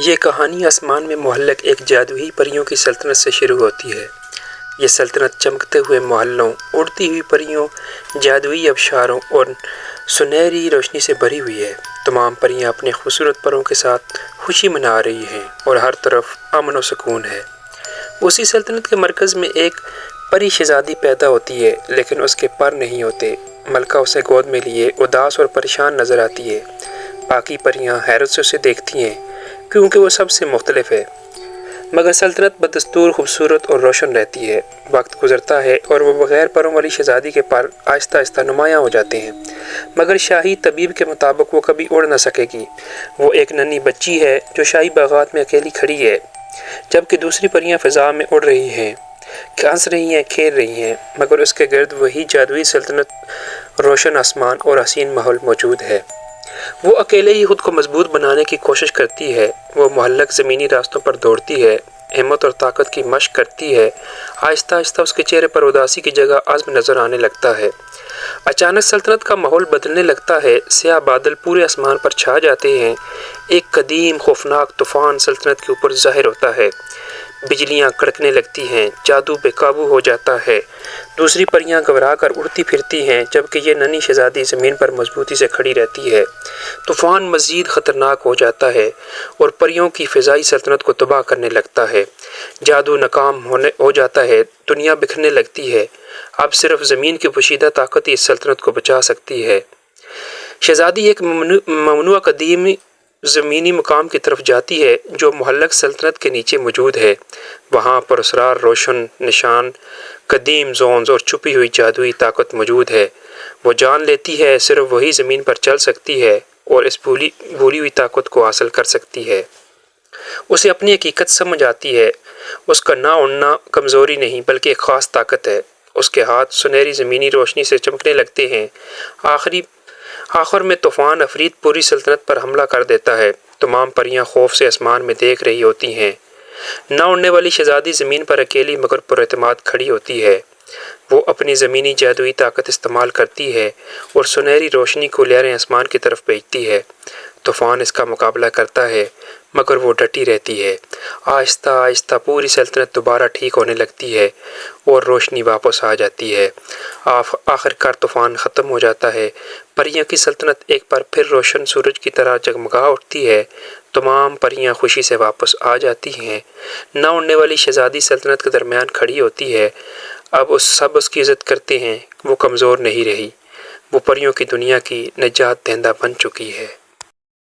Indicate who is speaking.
Speaker 1: یہ کہانی آسمان میں معلق ایک جادوئی پریوں کی سلطنت سے شروع ہوتی ہے۔ یہ سلطنت چمکتے ہوئے محلوں، اڑتی ہوئی پریوں، جادوئی آبشاروں اور سنہری روشنی سے بھری ہوئی ہے۔ تمام پریاں اپنے خوبصورت پروں کے ساتھ خوشی منا رہی ہیں اور ہر طرف امن و سکون ہے۔ اسی سلطنت کے مرکز میں ایک پری شہزادی پیدا ہوتی ہے، لیکن اس کے پر نہیں ہوتے۔ ملکہ اسے گود میں لیے اداس اور پریشان نظر آتی ہے۔ باقی پریاں حیرت سے اسے دیکھتی ہیں کیونکہ وہ سب سے مختلف ہے، مگر سلطنت بدستور خوبصورت اور روشن رہتی ہے۔ وقت گزرتا ہے اور وہ بغیر پروں والی شہزادی کے پر آہستہ آہستہ نمایاں ہو جاتے ہیں، مگر شاہی طبیب کے مطابق وہ کبھی اڑ نہ سکے گی۔ وہ ایک ننھی بچی ہے جو شاہی باغات میں اکیلی کھڑی ہے، جبکہ دوسری پریاں فضا میں اڑ رہی ہیں، ہنس رہی ہیں، کھیل رہی ہیں، مگر اس کے گرد وہی جادوئی سلطنت، روشن آسمان اور حسین ماحول موجود ہے۔ وہ اکیلے ہی خود کو مضبوط بنانے کی کوشش کرتی ہے۔ وہ معلق زمینی راستوں پر دوڑتی ہے، ہمت اور طاقت کی مشق کرتی ہے۔ آہستہ آہستہ اس کے چہرے پر اداسی کی جگہ عزم نظر آنے لگتا ہے۔ اچانک سلطنت کا ماحول بدلنے لگتا ہے، سیاہ بادل پورے آسمان پر چھا جاتے ہیں۔ ایک قدیم خوفناک طوفان سلطنت کے اوپر ظاہر ہوتا ہے۔ بجلیاں کڑکنے لگتی ہیں، جادو بے قابو ہو جاتا ہے۔ دوسری پریاں گھبرا کر اڑتی پھرتی ہیں، جبکہ یہ ننھی شہزادی زمین پر مضبوطی سے کھڑی رہتی ہے۔ طوفان مزید خطرناک ہو جاتا ہے اور پریوں کی فضائی سلطنت کو تباہ کرنے لگتا ہے۔ جادو ناکام ہو جاتا ہے، دنیا بکھرنے لگتی ہے۔ اب صرف زمین کی پوشیدہ طاقت ہی اس سلطنت کو بچا سکتی ہے۔ شہزادی ایک ممنوع قدیم زمینی مقام کی طرف جاتی ہے جو معلق سلطنت کے نیچے موجود ہے۔ وہاں پر اسرار، روشن نشان، قدیم زونز اور چھپی ہوئی جادوئی طاقت موجود ہے۔ وہ جان لیتی ہے صرف وہی زمین پر چل سکتی ہے اور اس بھولی ہوئی طاقت کو حاصل کر سکتی ہے۔ اسے اپنی حقیقت سمجھ آتی ہے۔ اس کا نہ اڑنا کمزوری نہیں بلکہ ایک خاص طاقت ہے۔ اس کے ہاتھ سنہری زمینی روشنی سے چمکنے لگتے ہیں۔ آخر میں طوفان عفریت پوری سلطنت پر حملہ کر دیتا ہے۔ تمام پریاں خوف سے آسمان میں دیکھ رہی ہوتی ہیں۔ نہ اڑنے والی شہزادی زمین پر اکیلی مگر پر اعتماد کھڑی ہوتی ہے۔ وہ اپنی زمینی جادوئی طاقت استعمال کرتی ہے اور سنہری روشنی کو لہریں آسمان کی طرف بھیجتی ہے۔ طوفان اس کا مقابلہ کرتا ہے مگر وہ ڈٹی رہتی ہے۔ آہستہ آہستہ پوری سلطنت دوبارہ ٹھیک ہونے لگتی ہے اور روشنی واپس آ جاتی ہے۔ آخر کار طوفان ختم ہو جاتا ہے۔ پریوں کی سلطنت ایک بار پھر روشن سورج کی طرح جگمگا اٹھتی ہے۔ تمام پریاں خوشی سے واپس آ جاتی ہیں۔ نہ اڑنے والی شہزادی سلطنت کے درمیان کھڑی ہوتی ہے۔ اب سب اس کی عزت کرتے ہیں۔ وہ کمزور نہیں رہی۔ وہ پریوں کی دنیا کی نجات دہندہ بن چکی ہے۔